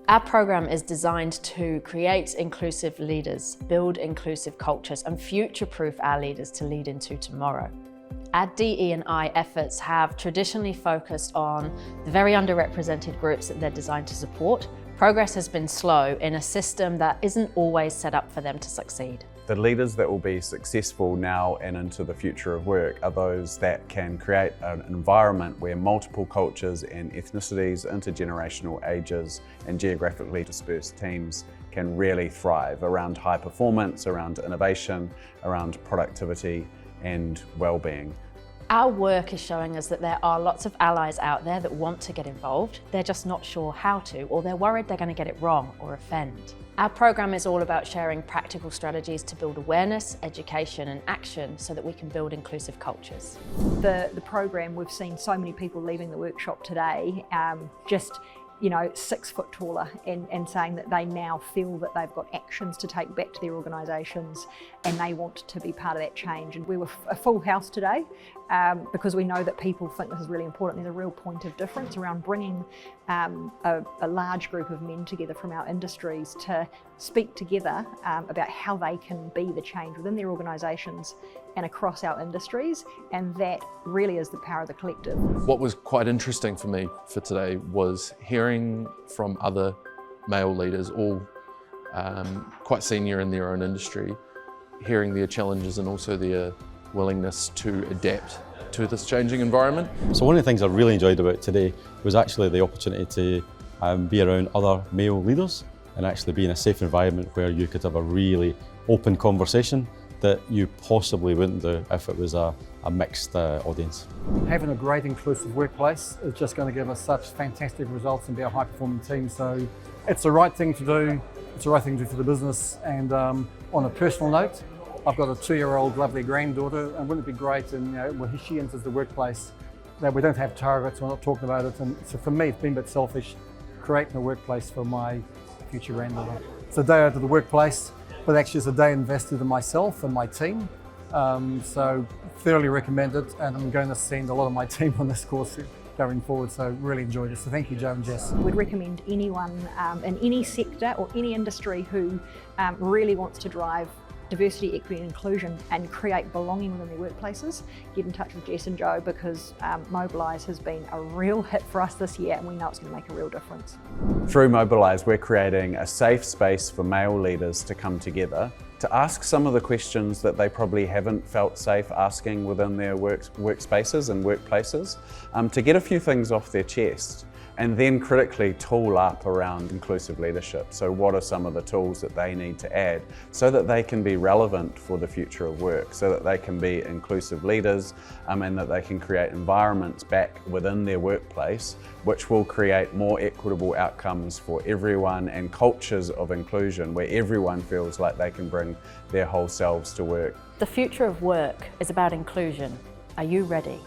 Our program is designed to create inclusive leaders, build inclusive cultures, and future-proof our leaders to lead into tomorrow. Our DE&I efforts have traditionally focused on the very underrepresented groups that they're designed to support. Progress has been slow in a system that isn't always set up for them to succeed. The leaders that will be successful now and into the future of work are those that can create an environment where multiple cultures and ethnicities, intergenerational ages and geographically dispersed teams can really thrive around high performance, around innovation, around productivity and well-being. Our work is showing us that there are lots of allies out there that want to get involved. They're just not sure how to, or they're worried they're going to get it wrong or offend. Our program is all about sharing practical strategies to build awareness, education and action so that we can build inclusive cultures. The program, we've seen so many people leaving the workshop today just 6 foot taller and saying that they now feel that they've got actions to take back to their organisations and they want to be part of that change. And we were a full house today because we know that people think this is really important. There's a real point of difference around bringing a large group of men together from our industries to speak together about how they can be the change within their organisations and across our industries, and that really is the power of the collective. What was quite interesting for me for today was hearing from other male leaders, all quite senior in their own industry, hearing their challenges and also their willingness to adapt to this changing environment. So one of the things I really enjoyed about today was actually the opportunity to be around other male leaders and actually be in a safe environment where you could have a really open conversation that you possibly wouldn't do if it was a mixed audience. Having a great inclusive workplace is just going to give us such fantastic results and be a high performing team. So it's the right thing to do, it's the right thing to do for the business. And on a personal note, I've got a 2-year-old lovely granddaughter, and wouldn't it be great, and when she enters the workplace, that we don't have targets, we're not talking about it. And so for me, it's been a bit selfish, creating a workplace for my future granddaughter. It's a day out of the workplace, but actually it's a day invested in myself and my team. So thoroughly recommend it, and I'm going to send a lot of my team on this course going forward, so really enjoyed it. So thank you, Joe and Jess. We'd recommend anyone in any sector or any industry who really wants to drive diversity, equity and inclusion and create belonging within their workplaces, get in touch with Jess and Joe, because Mobilise has been a real hit for us this year and we know it's going to make a real difference. Through Mobilise, we're creating a safe space for male leaders to come together to ask some of the questions that they probably haven't felt safe asking within their workspaces and workplaces, to get a few things off their chest. And then critically tool up around inclusive leadership. So what are some of the tools that they need to add so that they can be relevant for the future of work, so that they can be inclusive leaders and that they can create environments back within their workplace which will create more equitable outcomes for everyone and cultures of inclusion where everyone feels like they can bring their whole selves to work. The future of work is about inclusion. Are you ready?